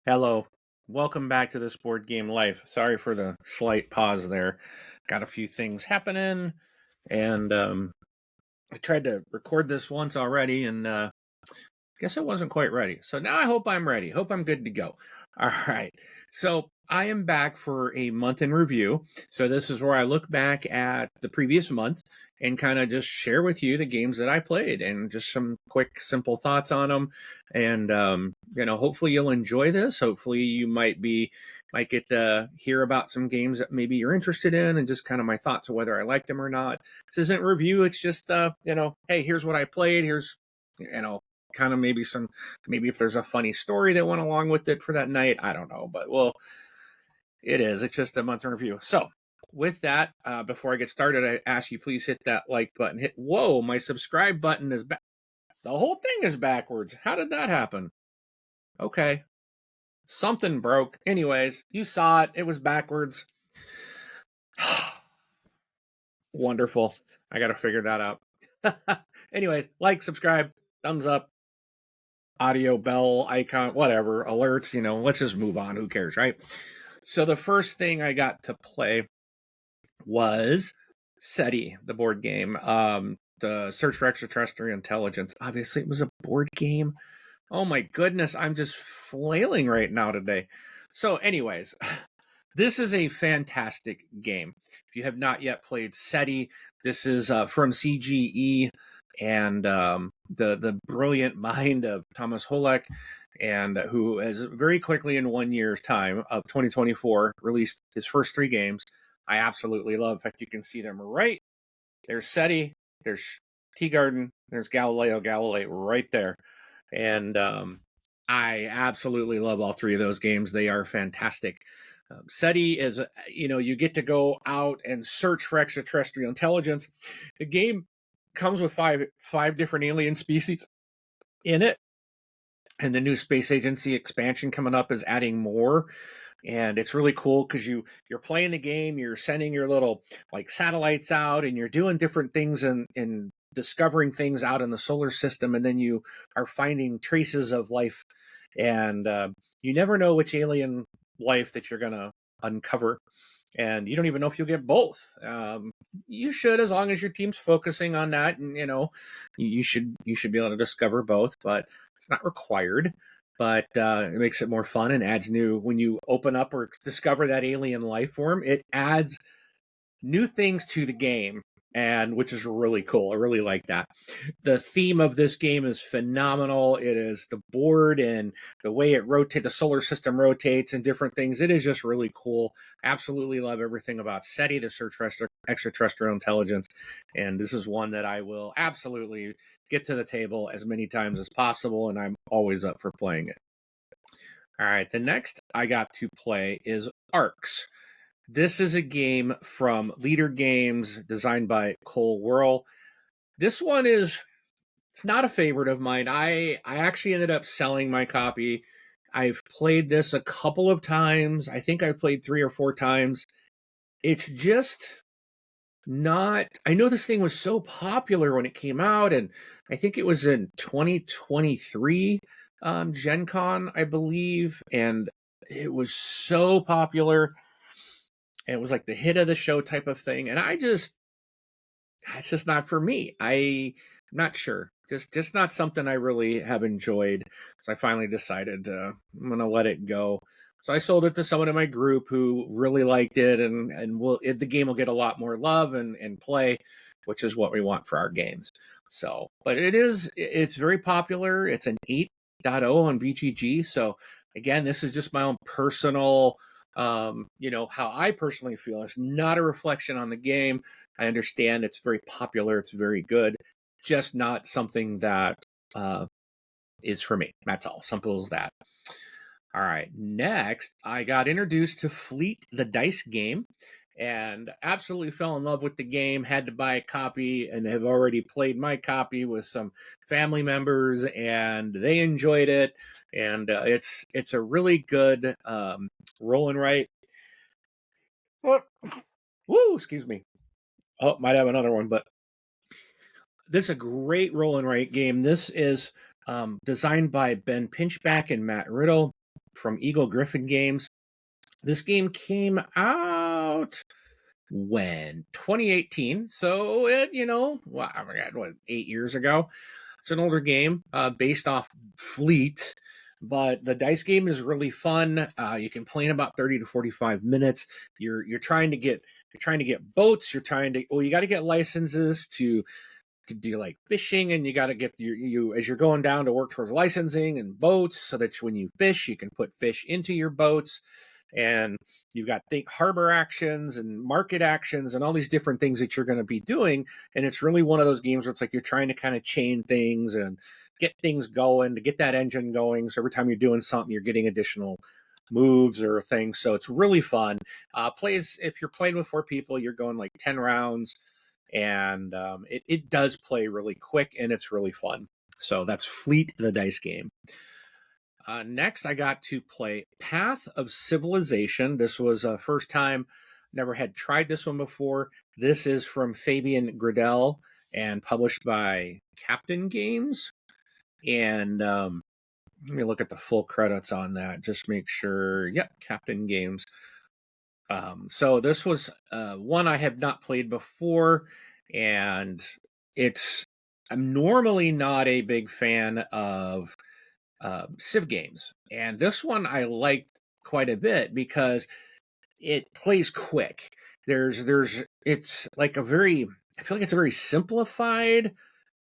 Hello. Welcome back to this board game life. Sorry for the slight pause there. Got a few things happening, and I tried to record this once already, and guess I wasn't quite ready. So now I hope I'm ready. Hope I'm good to go. All right. So I am back for a month in review. So this is where I look back at the previous month and kind of just share with you the games that I played and just some quick, simple thoughts on them. And hopefully you'll enjoy this. Hopefully you might get to hear about some games that maybe you're interested in and just kind of my thoughts of whether I like them or not. This isn't review. It's just hey, here's what I played. Here's kind of maybe if there's a funny story that went along with it for that night. I don't know, but well, it's just a month in review. So with that, before I get started, I ask you please hit that like button. Whoa, my subscribe button is back. The whole thing is backwards. How did that happen? Okay, something broke. Anyways, you saw it was backwards. Wonderful. I gotta figure that out. Anyways, like, subscribe, thumbs up, audio bell icon, whatever, alerts, let's just move on. Who cares, right? So the first thing I got to play was SETI, the board game. The Search for Extraterrestrial Intelligence. Obviously, it was a board game. Oh my goodness, I'm just flailing right now today. So, anyways, this is a fantastic game. If you have not yet played SETI, this is from CGE and the brilliant mind of Thomas Holek, and who has very quickly in 1 year's time of 2024 released his first 3 games. I absolutely love. In fact, you can see them right. There's SETI, there's Teegarden, there's Galileo right there. And I absolutely love all 3 of those games. They are fantastic. SETI is, you get to go out and search for extraterrestrial intelligence. The game comes with five different alien species in it. And the new space agency expansion coming up is adding more. And it's really cool because you're playing the game, you're sending your little like satellites out, and you're doing different things and discovering things out in the solar system, and then you are finding traces of life, and you never know which alien life that you're gonna uncover, and you don't even know if you'll get both. You should, as long as your team's focusing on that, and you should be able to discover both, but it's not required. But it makes it more fun and adds new. When you open up or discover that alien life form, it adds new things to the game, and which is really cool. I really like that. The theme of this game is phenomenal. It is the board and the way it rotates, the solar system rotates and different things. It is just really cool. Absolutely love everything about SETI, the Search for Extraterrestrial Intelligence. And this is one that I will absolutely get to the table as many times as possible, and I'm always up for playing it. All right, the next I got to play is Arcs. This is a game from Leader Games, designed by Cole Whirl. This one it's not a favorite of mine. I actually ended up selling my copy. I've played this a couple of times. I think I played 3 or 4 times. It's just not. I know this thing was so popular when it came out, and I think it was in 2023 Gen Con, I believe, and it was so popular. And it was like the hit of the show type of thing, and it's just not for me. I'm not sure. Just not something I really have enjoyed. So I finally decided I'm gonna let it go. So I sold it to someone in my group who really liked it, and the game will get a lot more love and play, which is what we want for our games. So, but it's very popular. It's an 8.0 on BGG. So again, this is just my own personal, how I personally feel. It's not a reflection on the game. I understand it's very popular. It's very good. Just not something that is for me. That's all. Simple as that. All right. Next, I got introduced to Fleet, the dice game, and absolutely fell in love with the game. Had to buy a copy and have already played my copy with some family members, and they enjoyed it. And it's a really good roll and write. Woo! Excuse me. Oh, might have another one, but this is a great roll and write game. This is designed by Ben Pinchback and Matt Riddle. from Eagle Gryphon Games. This game came out when 2018, so it well, I forgot what 8 years ago. It's an older game based off Fleet, but the dice game is really fun. You can play in about 30 to 45 minutes. You're trying to get boats. You got to get licenses to do like fishing, and you got to get you as you're going down to work towards licensing and boats, so that when you fish, you can put fish into your boats. And you've got harbor actions and market actions and all these different things that you're going to be doing. And it's really one of those games where it's like you're trying to kind of chain things and get things going to get that engine going. So every time you're doing something, you're getting additional moves or things. So it's really fun. If you're playing with 4 people, you're going like 10 rounds, and it does play really quick, and it's really fun. So that's Fleet, the dice game. Next, I got to play Path of Civilization. This was a first time. Never had tried this one before. This is from Fabian Gradell and published by Captain Games. And let me look at the full credits on that. Just make sure. Yep, Captain Games. So this was one I have not played before, and I'm normally not a big fan of Civ games, and this one I liked quite a bit because it plays quick. It's like I feel like it's a very simplified,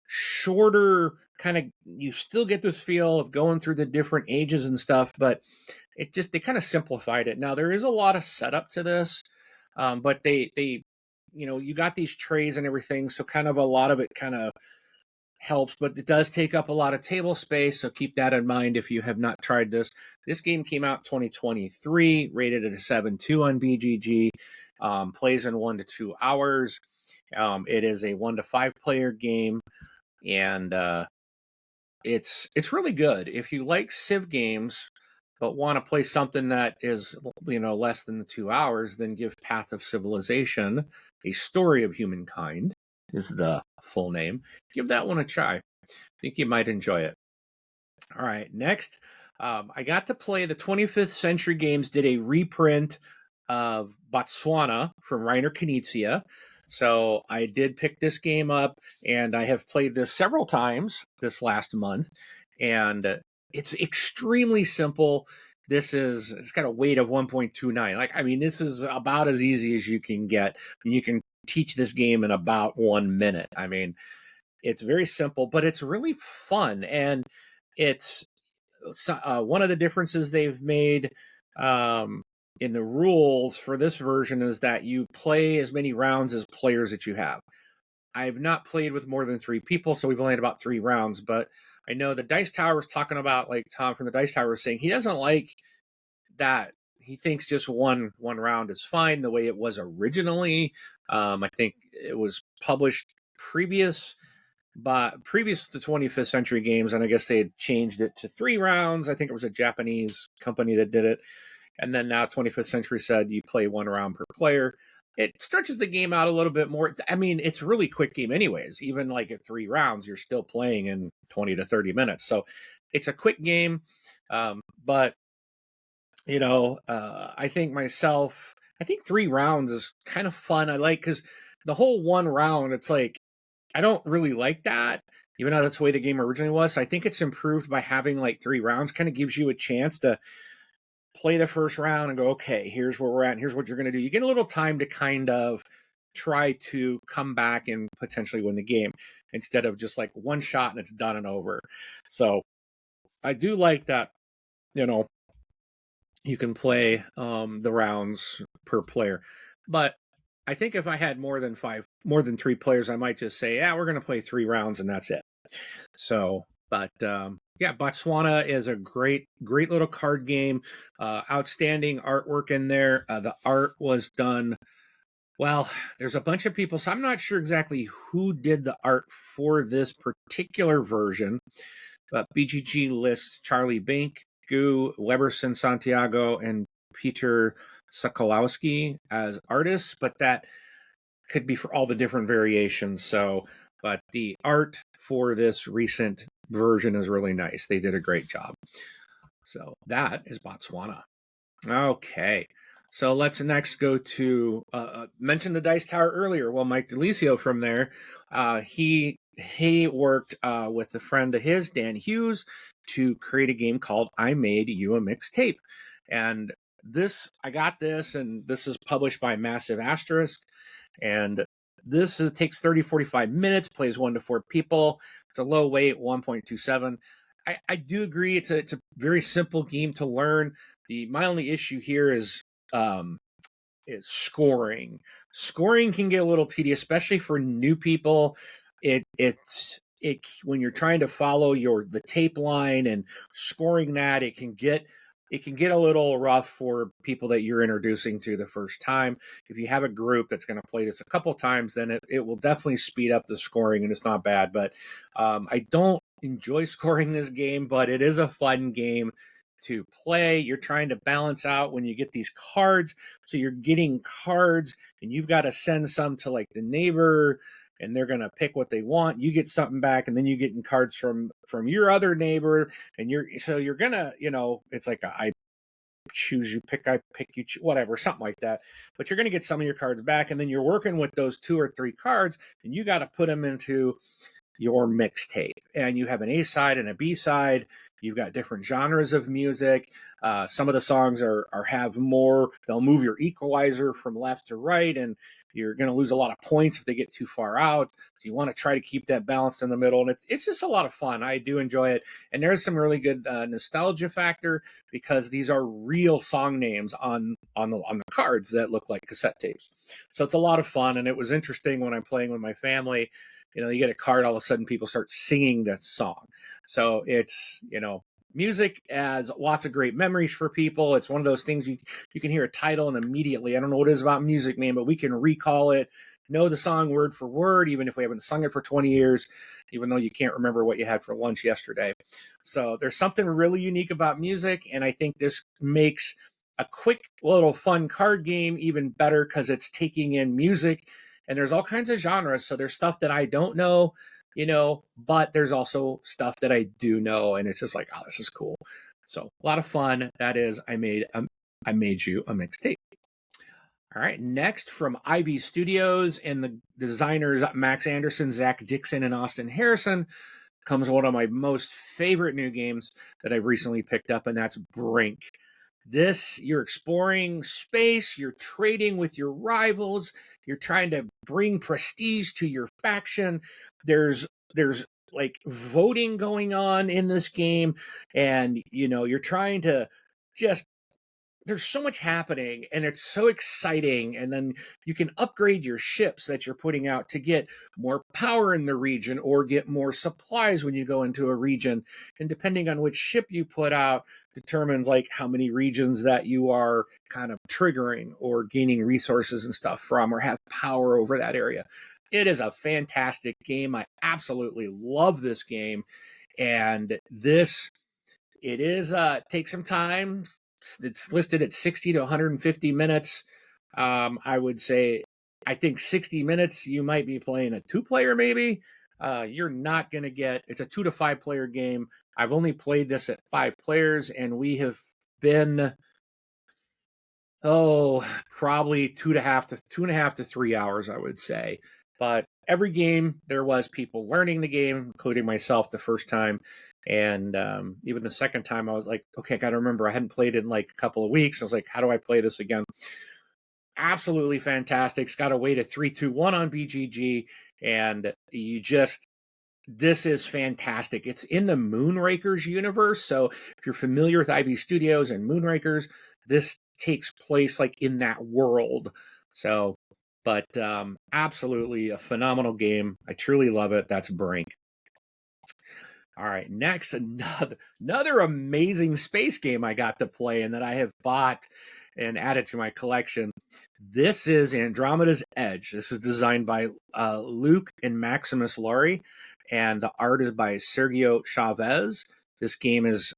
shorter kind of. You still get this feel of going through the different ages and stuff, but they kind of simplified it. Now there is a lot of setup to this, but they you got these trays and everything, so kind of a lot of it kind of helps, but it does take up a lot of table space, so keep that in mind if you have not tried this. This game came out 2023, rated at a 7.2 on BGG, plays in 1 to 2 hours. It is a 1 to 5 player game, and it's really good. If you like Civ games but want to play something that is less than the 2 hours, then give Path of Civilization: A Story of Humankind is the full name. Give that one a try. I think you might enjoy it. All right, next, I got to play the 25th Century Games did a reprint of Botswana from Reiner Knizia. So I did pick this game up, and I have played this several times this last month, and it's extremely simple. It's got a weight of 1.29. This is about as easy as you can get. You can teach this game in about 1 minute. It's very simple, but it's really fun. And it's one of the differences they've made in the rules for this version is that you play as many rounds as players that you have. I've not played with more than 3 people, so we've only had about 3 rounds, but I know the Dice Tower was talking about, like Tom from the Dice Tower was saying, he doesn't like that. He thinks just one round is fine the way it was originally. I think it was published previous to 25th Century Games, and I guess they had changed it to 3 rounds. I think it was a Japanese company that did it. And then now 25th Century said you play 1 round per player. It stretches the game out a little bit more. It's a really quick game anyways. Even like at 3 rounds, you're still playing in 20 to 30 minutes. So it's a quick game. But, I think 3 rounds is kind of fun. I like, because the whole 1 round, it's like, I don't really like that, even though that's the way the game originally was. So I think it's improved by having like 3 rounds. Kind of gives you a chance to play the first round and go, okay, here's where we're at, and here's what you're going to do. You get a little time to kind of try to come back and potentially win the game, instead of just like 1 shot and it's done and over. So I do like that, you can play the rounds per player. But I think if I had more than 3 players, I might just say, we're going to play 3 rounds and that's it. So, but Botswana is a great little card game. Outstanding artwork in there. The art was done. Well, there's a bunch of people, so I'm not sure exactly who did the art for this particular version. But BGG lists Charlie Bink, Gu, Weberson Santiago, and Peter Sokolowski as artists, but that could be for all the different variations. So, but the art for this recent version is really nice. They did a great job. So that is Botswana. Okay. So let's next go to mention the Dice Tower earlier. Well, Mike DeLisio from there, he worked with a friend of his, Dan Hughes, to create a game called I Made You a Mixtape. And I got this, and this is published by Massive Asterisk. And takes 30-45 minutes, plays 1 to 4 people. It's a low weight, 1.27. I do agree it's a very simple game to learn. My only issue here is scoring. Scoring can get a little tedious, especially for new people. It's when you're trying to follow the tape line and scoring that, it can get a little rough for people that you're introducing to the first time. If you have a group that's going to play this a couple times, then it will definitely speed up the scoring, and it's not bad. But I don't enjoy scoring this game, but it is a fun game to play. You're trying to balance out when you get these cards. So you're getting cards, and you've got to send some to like the neighbor, and they're going to pick what they want. You get something back, and then you getting cards from your other neighbor, and you're going to, it's like I choose you pick, I pick you, whatever, something like that. But you're going to get some of your cards back, and then you're working with those 2 or 3 cards, and you got to put them into your mixtape. And you have an A side and a B side. You've got different genres of music. Some of the songs have more. They'll move your equalizer from left to right, and you're going to lose a lot of points if they get too far out. So you want to try to keep that balanced in the middle, and it's just a lot of fun. I do enjoy it, and there's some really good nostalgia factor because these are real song names on the cards that look like cassette tapes. So it's a lot of fun, and it was interesting when I'm playing with my family. You get a card, all of a sudden people start singing that song. So it's, music has lots of great memories for people. It's one of those things you can hear a title and immediately, I don't know what it is about music, man, but we can recall it, know the song word for word, even if we haven't sung it for 20 years, even though you can't remember what you had for lunch yesterday. So there's something really unique about music, and I think this makes a quick little fun card game even better because it's taking in music, and there's all kinds of genres. So there's stuff that I don't know, but there's also stuff that I do know, and it's just like, oh, this is cool. So a lot of fun. That is, I made you a mixtape. All right, next from Ivy Studios and the designers Max Anderson, Zach Dixon, and Austin Harrison comes one of my most favorite new games that I've recently picked up, and that's Brink. You're exploring space, you're trading with your rivals, you're trying to bring prestige to your faction. There's like voting going on in this game, and you're trying to just there's so much happening, and it's so exciting. And then you can upgrade your ships that you're putting out to get more power in the region or get more supplies when you go into a region. And depending on which ship you put out determines like how many regions that you are kind of triggering or gaining resources and stuff from, or have power over that area. It is a fantastic game. I absolutely love this game. And it is takes some time. It's listed at 60 to 150 minutes. I would say, I think 60 minutes, you might be playing a 2-player maybe. You're not going to it's a 2 to 5 player game. I've only played this at 5 players, and we have been, probably 2.5 to 3 hours, I would say. But every game, there was people learning the game, including myself the first time. And even the second time, I was like, okay, I got to remember, I hadn't played it in like a couple of weeks. I was like, how do I play this again? Absolutely fantastic. It's got a weight of 321 on BGG. And this is fantastic. It's in the Moonrakers universe. So if you're familiar with Ivy Studios and Moonrakers, this takes place like in that world. So, but absolutely a phenomenal game. I truly love it. That's Brink. All right, next, another amazing space game I got to play and that I have bought and added to my collection. This is Andromeda's Edge. This is designed by Luke and Maximus Laurie, and the art is by Sergio Chavez. This game is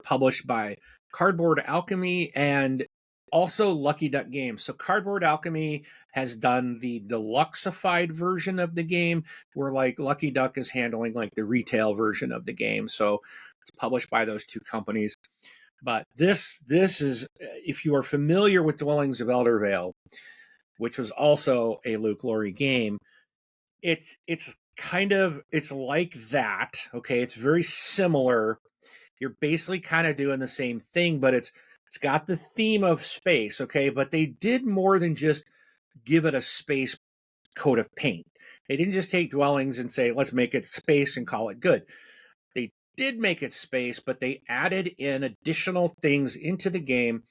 published by Cardboard Alchemy and also Lucky Duck Games. So Cardboard Alchemy has done the deluxeified version of the game, where like Lucky Duck is handling like the retail version of the game. So it's published by those two companies. But this is, if you are familiar with Dwellings of Eldervale, which was also a Luke Laurie game, it's kind of, it's like that. Okay, it's very similar. You're basically kind of doing the same thing, but it's got the theme of space. Okay, but they did more than just give it a space coat of paint. They didn't just take Dwellings and say, let's make it space and call it good. They did make it space, but they added in additional things into the game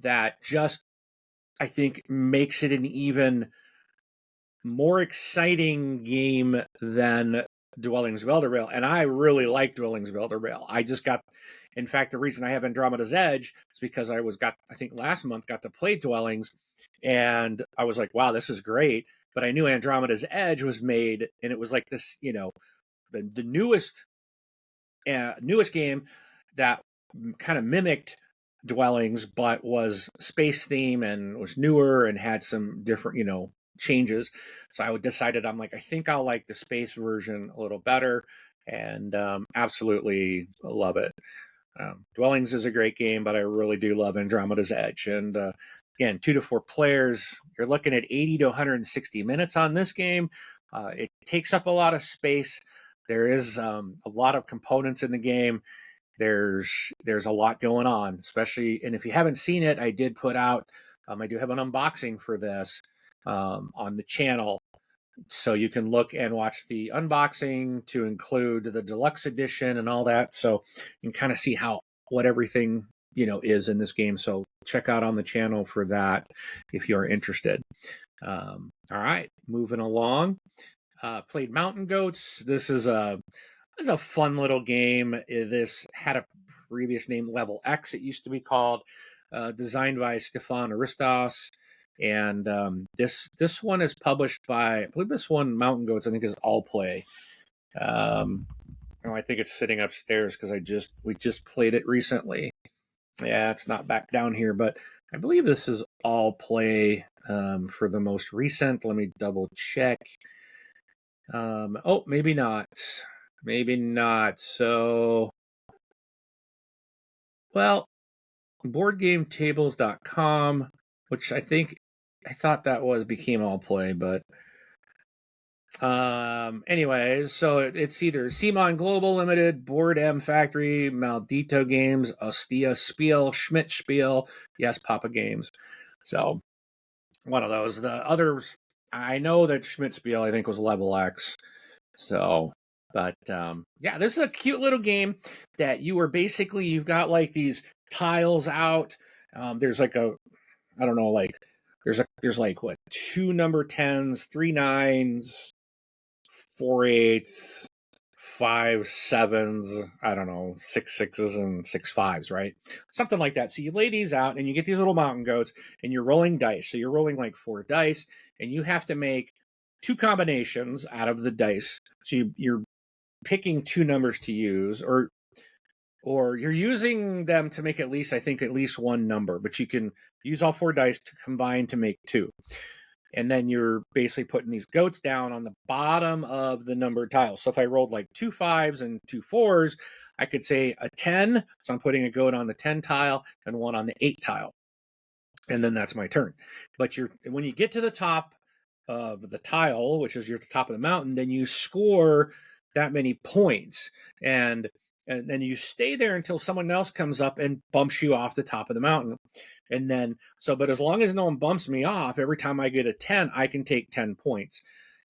that just, I think, makes it an even more exciting game than Dwellings of Eldervale. And I really like Dwellings of Eldervale. I just got, in fact, the reason I have Andromeda's Edge is because I think last month got to play Dwellings, and I was like, wow, this is great. But I knew Andromeda's Edge was made, and it was like this, the newest game that kind of mimicked Dwellings, but was space theme and was newer and had some different, changes. So I decided, I'm like, I think I'll like the space version a little better, and absolutely love it. Dwellings is a great game, but I really do love Andromeda's Edge. And again, 2 to 4 players, you're looking at 80 to 160 minutes on this game. It takes up a lot of space. There is a lot of components in the game. There's a lot going on, especially, and if you haven't seen it, I did put out, I do have an unboxing for this on the channel, so you can look and watch the unboxing to include the deluxe edition and all that, so you can kind of see what everything is in this game. So check out on the channel for that if you're interested. All right, moving along. Played Mountain Goats. This is a fun little game. This had a previous name, Level X, it used to be called, designed by Stefan Aristos. And this one is published by, I believe this one, Mountain Goats, I think is All Play. I think it's sitting upstairs because we just played it recently. Yeah, it's not back down here, but I believe this is All Play for the most recent. Let me double check. Oh, maybe not. Maybe not. So, well, boardgametables.com, which I thought that became All Play, but anyways, so it's either Simon Global Limited, Board M Factory, Maldito Games, Ostia Spiel, Schmidt Spiel, Yes Papa Games. So one of those. The others, I know that Schmidt Spiel, I think, was Level X. So, but yeah, this is a cute little game that you've got like these tiles out. There's like I don't know, like there's like what, 2 number 10s, 3 9s, 4 8s, 5 7s, I don't know, 6 6s and 6 5s, right? Something like that. So you lay these out and you get these little mountain goats and you're rolling dice. So you're rolling like 4 dice and you have to make 2 combinations out of the dice. So you're picking 2 numbers to use, or you're using them to make at least 1 number, but you can use all 4 dice to combine to make 2. And then you're basically putting these goats down on the bottom of the numbered tiles. So if I rolled like 2 5s and 2 4s, I could say a 10. So I'm putting a goat on the 10 tile and one on the 8 tile. And then that's my turn. But when you get to the top of the tile, which is your top of the mountain, then you score that many points. And then you stay there until someone else comes up and bumps you off the top of the mountain. And then, but as long as no one bumps me off, every time I get a 10, I can take 10 points.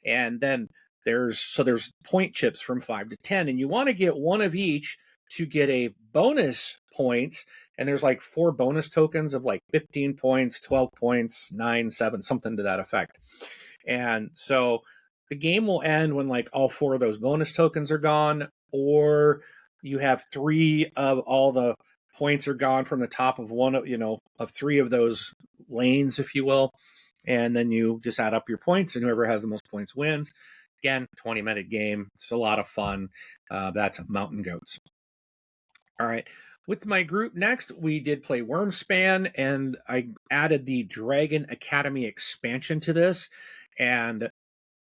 And then there's point chips from 5 to 10, and you want to get one of each to get a bonus points. And there's like 4 bonus tokens of like 15 points, 12 points, 9, 7, something to that effect. And so the game will end when like all 4 of those bonus tokens are gone, or you have 3 of all the points are gone from the top of one of 3 of those lanes, if you will. And then you just add up your points, and whoever has the most points wins. Again, 20-minute game. It's a lot of fun. That's Mountain Goats. All right. With my group next, we did play Wormspan, and I added the Dragon Academy expansion to this. And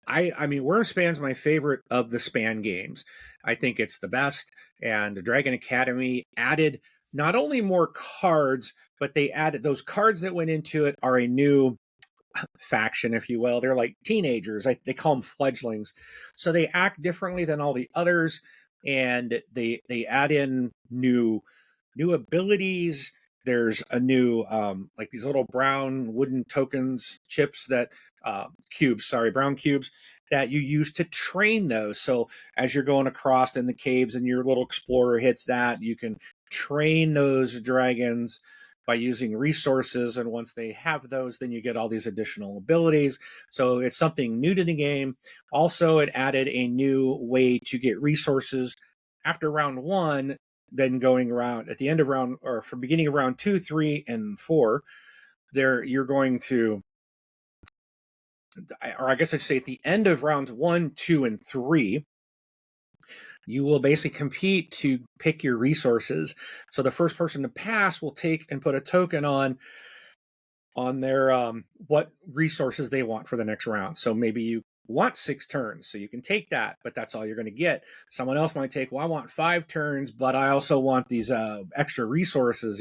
I mean, Wormspan's my favorite of the Span games. I think it's the best. And Dragon Academy added not only more cards, but they added those cards that went into it are a new faction, if you will. They're like teenagers. They call them fledglings. So they act differently than all the others, and they add in new abilities. There's a new like these little brown wooden tokens chips that cubes, sorry, brown cubes that you use to train those. So as you're going across in the caves and your little explorer hits that, you can train those dragons by using resources, and once they have those, then you get all these additional abilities. So it's something new to the game. Also, it added a new way to get resources after round 1, then going around at the end of round, or from beginning of round 2, 3, and 4. There you're going to, or I guess I should say at the end of rounds 1, 2, and 3, you will basically compete to pick your resources. So the first person to pass will take and put a token on their what resources they want for the next round. So maybe you want 6 turns, so you can take that, but that's all you're going to get. Someone else might take, well, I want 5 turns, but I also want these extra resources,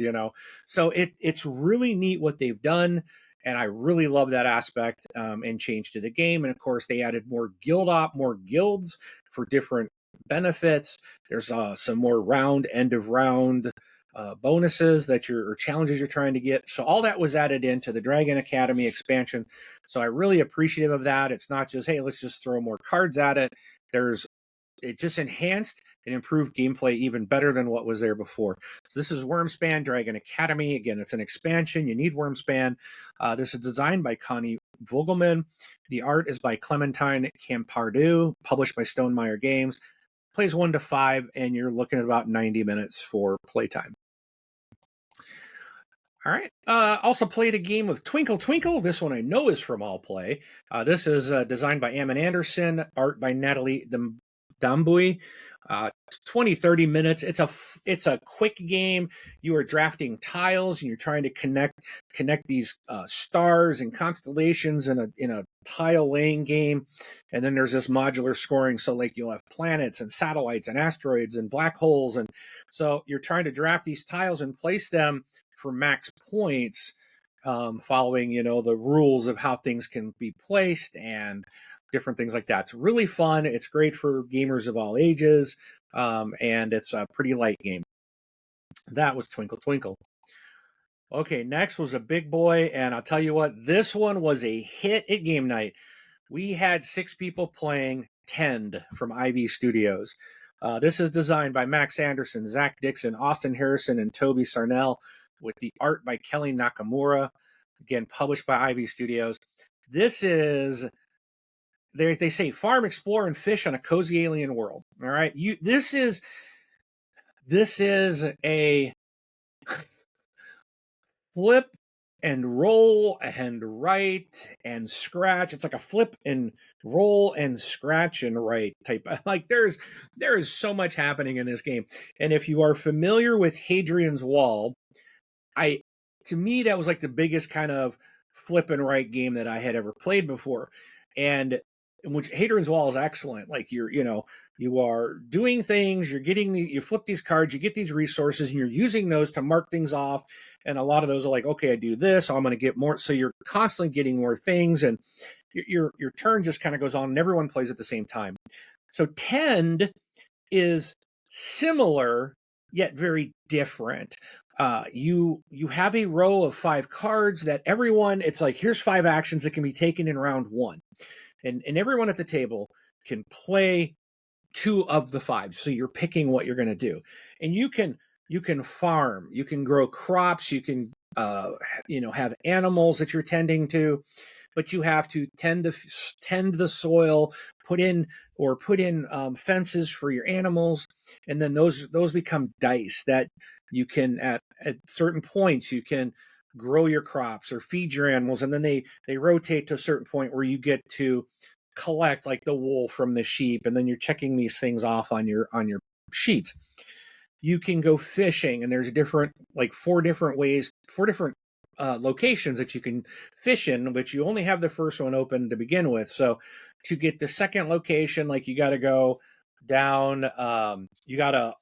So it's really neat what they've done, and I really love that aspect and change to the game. And of course, they added more more guilds for different benefits. There's some more end of round bonuses or challenges you're trying to get. So all that was added into the Dragon Academy expansion. So I really appreciative of that. It's not just, hey, let's just throw more cards at it. It just enhanced and improved gameplay even better than what was there before. So this is Wyrmspan Dragon Academy. Again, it's an expansion. You need Wyrmspan. This is designed by Connie Vogelman. The art is by Clementine Campardu, published by Stonemaier Games. Plays 1 to 5, and you're looking at about 90 minutes for playtime. All right. Also played a game of Twinkle Twinkle. This one I know is from All Play. This is designed by Ammon Anderson, art by Natalie Dambuy. 20, 30 minutes. It's a quick game. You are drafting tiles and you're trying to connect these stars and constellations in a tile laying game. And then there's this modular scoring. So like you'll have planets and satellites and asteroids and black holes. And so you're trying to draft these tiles and place them for max points, following the rules of how things can be placed and different things like that. It's really fun. It's great for gamers of all ages, and it's a pretty light game. That was Twinkle Twinkle. Okay, next was a big boy, and I'll tell you what, this one was a hit at game night. We had 6 people playing Tend from Ivy Studios. This is designed by Max Anderson, Zach Dixon, Austin Harrison, and Toby Sarnell, with the art by Kelly Nakamura. Again, published by Ivy Studios. This is, they say, farm, explore, and fish on a cozy alien world. All right, this is a flip and roll and write and scratch. It's like a flip and roll and scratch and write type. Like there is so much happening in this game. And if you are familiar with Hadrian's Wall, to me that was like the biggest kind of flip and write game that I had ever played before. And which Hadrian's Wall is excellent. Like you are doing things, you flip these cards, you get these resources, and you're using those to mark things off. And a lot of those are like, okay, I do this, so I'm going to get more. So you're constantly getting more things, and your turn just kind of goes on, and everyone plays at the same time. So Tend is similar yet very different. You have a row of 5 cards that it's like, here's 5 actions that can be taken in round 1. And everyone at the table can play 2 of the 5. So you're picking what you're going to do. And you can farm, you can grow crops, you can have animals that you're tending to, but you have to tend the soil, put in fences for your animals, and then those become dice that you can at certain points you can grow your crops or feed your animals, and then they rotate to a certain point where you get to collect like the wool from the sheep, and then you're checking these things off on your sheets. You can go fishing, and there's four different locations that you can fish in, but you only have the first one open to begin with. So to get the second location, like you got to go down, you got to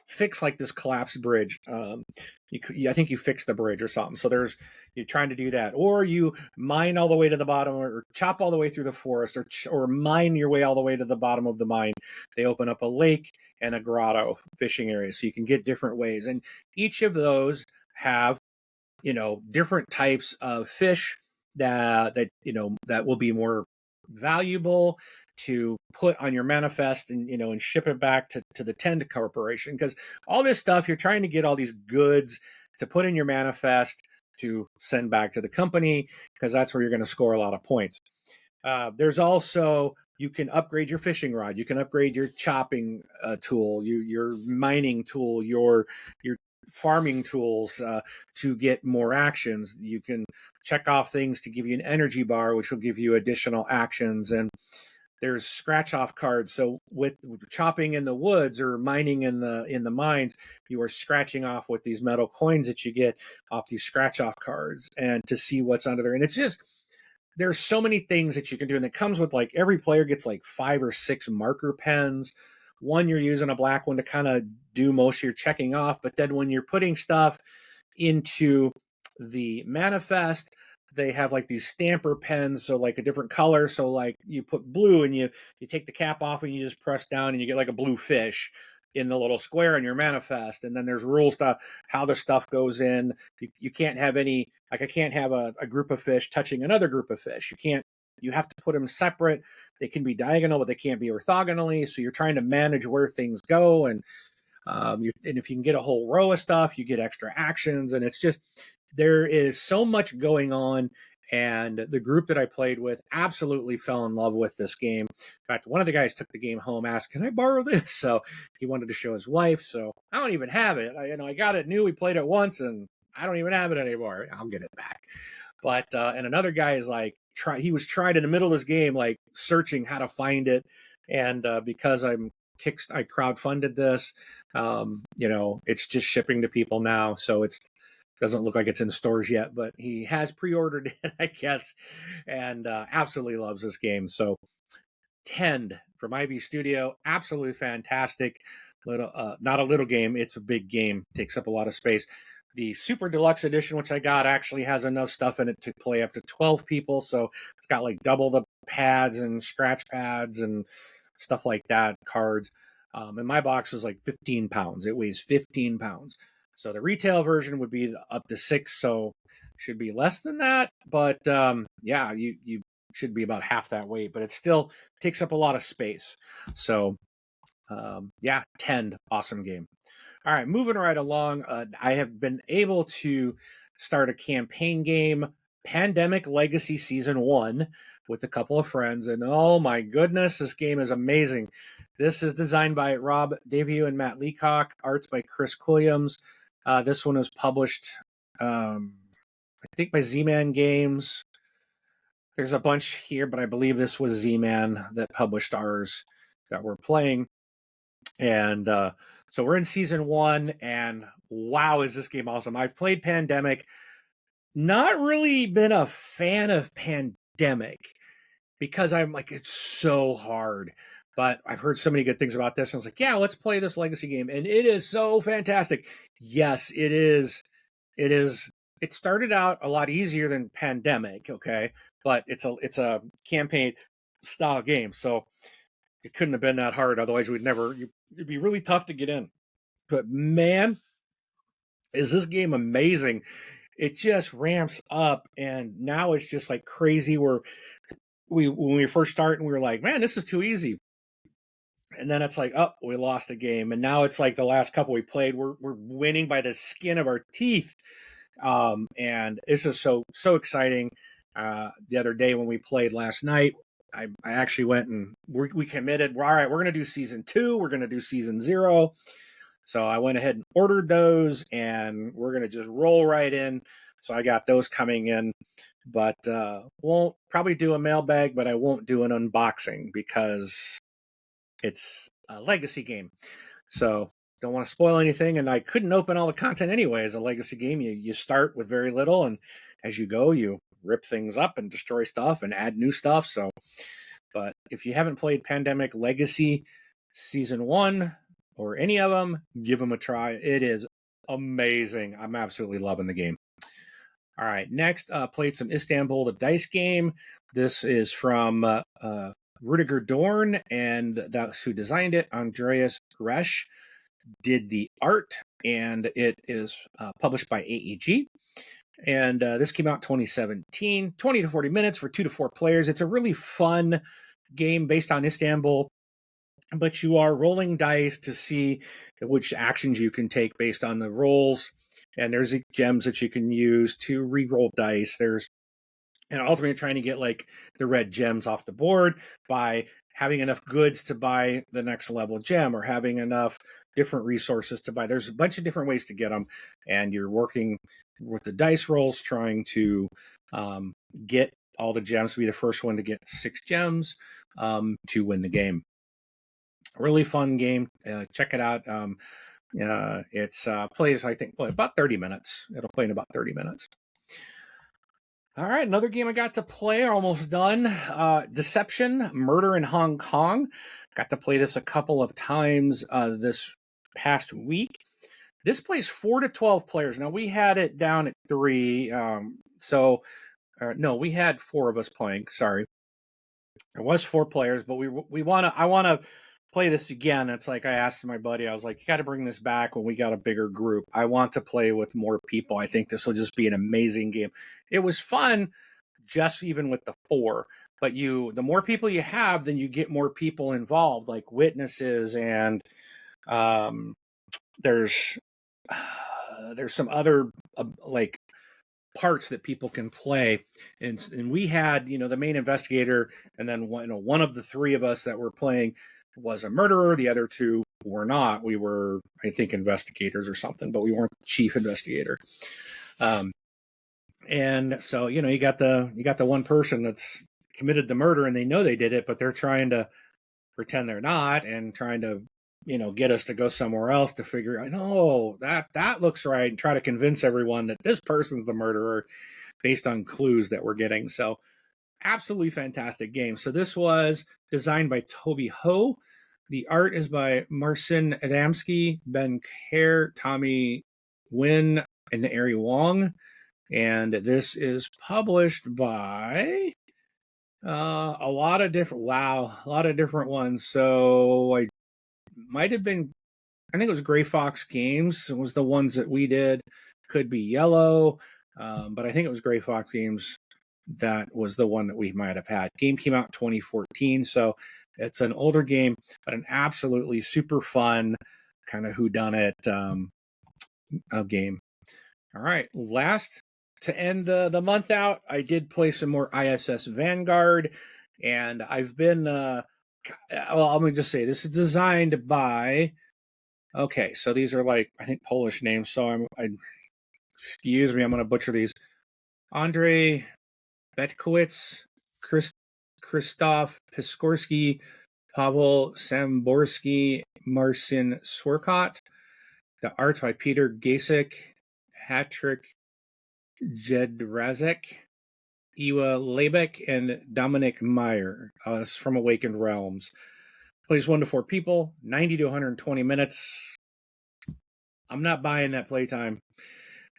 fix like this collapsed bridge. I think you fix the bridge or something. So you're trying to do that, or you mine all the way to the bottom, or chop all the way through the forest, or mine your way all the way to the bottom of the mine. They open up a lake and a grotto fishing area, so you can get different ways, and each of those have different types of fish that will be more valuable to put on your manifest, and ship it back to the Tend Corporation, because all this stuff you're trying to get all these goods to put in your manifest to send back to the company, because that's where you're going to score a lot of points. There's also, you can upgrade your fishing rod, you can upgrade your chopping tool, your mining tool, your farming tools to get more actions. You can check off things to give you an energy bar, which will give you additional actions. And there's scratch off cards. So with chopping in the woods or mining in the mines, you are scratching off with these metal coins that you get off these scratch off cards, and to see what's under there. And it's just, there's so many things that you can do, and it comes with, like, every player gets like 5 or 6 marker pens. One, you're using a black one to kind of do most of your checking off, but then when you're putting stuff into the manifest, they have like these stamper pens, so like a different color. So like you put blue, and you take the cap off, and you just press down, and you get like a blue fish in the little square in your manifest. And then there's rules to how the stuff goes in. You can't have any, like, I can't have a group of fish touching another group of fish. You have to put them separate. They can be diagonal, but they can't be orthogonally. So you're trying to manage where things go. And and if you can get a whole row of stuff, you get extra actions. And it's just, there is so much going on. And the group that I played with absolutely fell in love with this game. In fact, one of the guys took the game home, asked, "Can I borrow this?" So he wanted to show his wife. So I don't even have it. I got it new. We played it once, and I don't even have it anymore. I'll get it back. But and another guy is like, he was trying in the middle of this game, like searching how to find it. And because I crowdfunded this, it's just shipping to people now. So it doesn't look like it's in stores yet, but he has pre-ordered it, I guess, and absolutely loves this game. So Tend from Ivy Studio, absolutely fantastic. Not a little game, it's a big game, takes up a lot of space. The Super Deluxe Edition, which I got, actually has enough stuff in it to play up to 12 people. So it's got like double the pads and scratch pads and stuff like that, cards. And my box was like 15 pounds. It weighs 15 pounds. So the retail version would be up to 6, so should be less than that. But yeah, you should be about half that weight, but it still takes up a lot of space. So yeah, Tend, awesome game. All right, moving right along. I have been able to start a campaign game, Pandemic Legacy Season 1, with a couple of friends. And oh my goodness, this game is amazing. This is designed by Rob Daviau and Matt Leacock, arts by Chris Williams. This one is published, I think, by Z-Man Games. There's a bunch here, but I believe this was Z-Man that published ours that we're playing. And so we're in Season 1, and wow, is this game awesome. I've played Pandemic, not really been a fan of Pandemic, because I'm like, it's so hard. But I've heard so many good things about this. And I was like, yeah, let's play this legacy game. And it is so fantastic. Yes, it is. It started out a lot easier than Pandemic, okay? But it's a campaign style game. So it couldn't have been that hard. Otherwise, it'd be really tough to get in. But man, is this game amazing. It just ramps up, and now it's just like crazy. When we first start, and we were like, man, this is too easy. And then it's like, oh, we lost a game. And now it's like the last couple we played, we're winning by the skin of our teeth. And this is so exciting. The other day when we played last night, I actually went and we committed. All right, we're going to do Season 2. We're going to do Season 0. So I went ahead and ordered those, and we're going to just roll right in. So I got those coming in, but won't probably do a mailbag, but I won't do an unboxing because it's a legacy game. So don't want to spoil anything, and I couldn't open all the content anyway. As a legacy game, you start with very little, and as you go, you rip things up and destroy stuff and add new stuff. So, but if you haven't played Pandemic Legacy Season 1, or any of them, give them a try. It is amazing. I'm absolutely loving the game. All right, next, played some Istanbul, the dice game. This is from Rudiger Dorn, and that's who designed it. Andreas Resch did the art, and it is published by AEG. And this came out 2017, 20 to 40 minutes for 2 to 4 players. It's a really fun game based on Istanbul, but you are rolling dice to see which actions you can take based on the rolls. And there's gems that you can use to re-roll dice. And ultimately trying to get like the red gems off the board by having enough goods to buy the next level gem, or having enough different resources to buy. There's a bunch of different ways to get them, and you're working with the dice rolls trying to get all the gems, to be the first one to get 6 gems to win the game. Really fun game. Check it out. It's plays, I think, about 30 minutes. It'll play in about 30 minutes. All right, another game I got to play, almost done. Deception, Murder in Hong Kong. Got to play this a couple of times this past week. This plays 4 to 12 players. Now, we had it down at 3. No, we had 4 of us playing. Sorry. There was 4 players, but I want to play this again. It's like I asked my buddy, I was like, you got to bring this back when we got a bigger group. I want to play with more people. I think this will just be an amazing game. It was fun just even with the 4, but the more people you have, then you get more people involved, like witnesses, and there's some other like parts that people can play, and we had the main investigator, and then one of the 3 of us that were playing was a murderer. The other 2 were not. We were, I think, investigators or something, but we weren't the chief investigator. And so you got the one person that's committed the murder, and they know they did it, but they're trying to pretend they're not, and trying to get us to go somewhere else to figure out, no, that looks right, and try to convince everyone that this person's the murderer based on clues that we're getting. So absolutely fantastic game. So this was designed by Toby Ho. The art is by Marcin Adamski, Ben Kerr, Tommy Nguyen, and Ari Wong. And this is published by a lot of different ones. So I think it was Gray Fox Games. It was the ones that we did. Could be Yellow, but I think it was Gray Fox Games that was the one that we might have had. Game came out in 2014, so it's an older game, but an absolutely super fun kind of whodunit game. All right, last to end the month out, I did play some more ISS Vanguard, and I've been well, let me just say, this is designed by, okay, so these are like, I think, Polish names, so excuse me, I'm going to butcher these. Andrzej Betkowicz, Krzysztof Piskorski, Paweł Samborski, Marcin Swerkot. The art's by Peter Gasek, Patrick Jedrzejek, Iwa Lebeck, and Dominic Meyer. It's from Awakened Realms. Plays 1 to 4 people, 90 to 120 minutes. I'm not buying that playtime.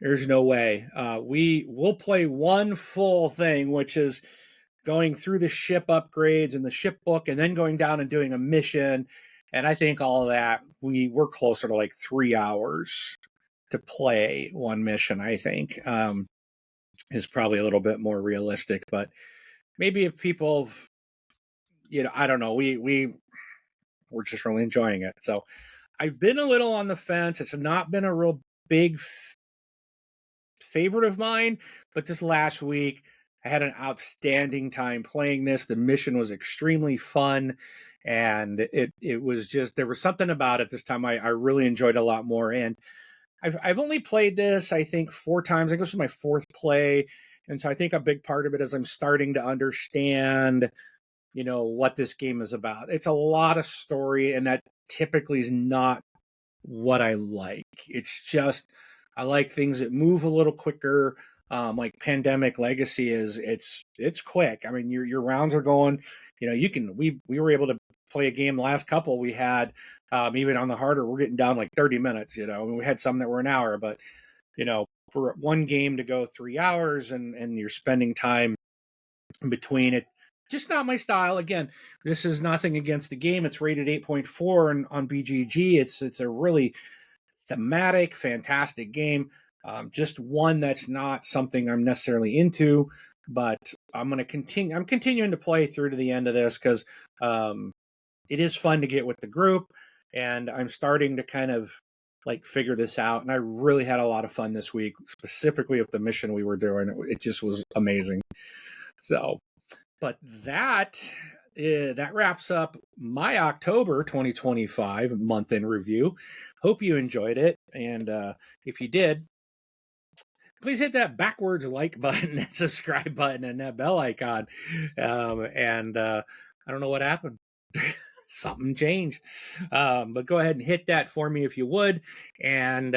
There's no way. We will play one full thing, which is going through the ship upgrades and the ship book, and then going down and doing a mission. And I think all of that, we're closer to like 3 hours to play one mission, I think, is probably a little bit more realistic. But maybe if people, I don't know, we're just really enjoying it. So I've been a little on the fence. It's not been a real big favorite of mine, but this last week I had an outstanding time playing this. The mission was extremely fun, and it was just, there was something about it this time I really enjoyed a lot more. And I've only played this, I think, 4 times. I think this is my 4th play, and so I think a big part of it is I'm starting to understand what this game is about. It's a lot of story, and that typically is not what I like. It's just, I like things that move a little quicker. Like Pandemic Legacy it's quick. I mean, your rounds are going. We were able to play a game the last couple. We had Even on the harder, we're getting down like 30 minutes. We had some that were an hour, but for one game to go 3 hours and you're spending time in between it, just not my style. Again, this is nothing against the game. It's rated 8.4 on BGG. It's a really thematic, fantastic game. Just one that's not something I'm necessarily into, but I'm going to continue. I'm continuing to play through to the end of this because it is fun to get with the group, and I'm starting to kind of like figure this out. And I really had a lot of fun this week, specifically with the mission we were doing. It just was amazing. So, but that wraps up my October 2025 month in review. Hope you enjoyed it, and if you did, please hit that backwards like button and subscribe button and that bell icon. And I don't know what happened. Something changed. But go ahead and hit that for me if you would. And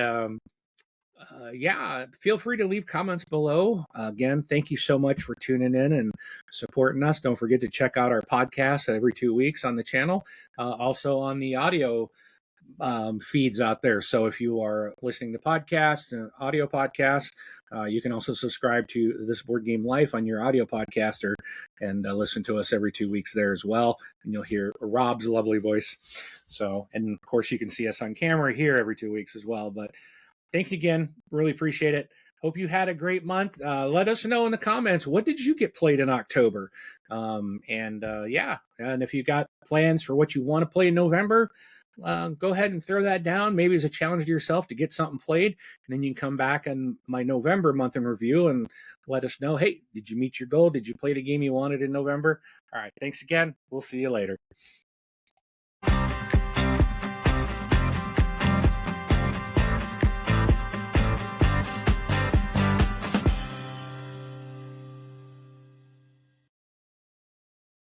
yeah, feel free to leave comments below. Again, thank you so much for tuning in and supporting us. Don't forget to check out our podcast every 2 weeks on the channel, also on the audio feeds out there. So if you are listening to podcasts and audio podcasts, you can also subscribe to This Board Game Life on your audio podcaster and listen to us every 2 weeks there as well. And you'll hear Rob's lovely voice. So, and of course, you can see us on camera here every 2 weeks as well. But thanks again. Really appreciate it. Hope you had a great month. Let us know in the comments, what did you get played in October? Yeah, and if you got plans for what you want to play in November, go ahead and throw that down, maybe as a challenge to yourself to get something played. And then you can come back in my November month in review and let us know, hey, did you meet your goal? Did you play the game you wanted in November? All right, thanks again. We'll see you later.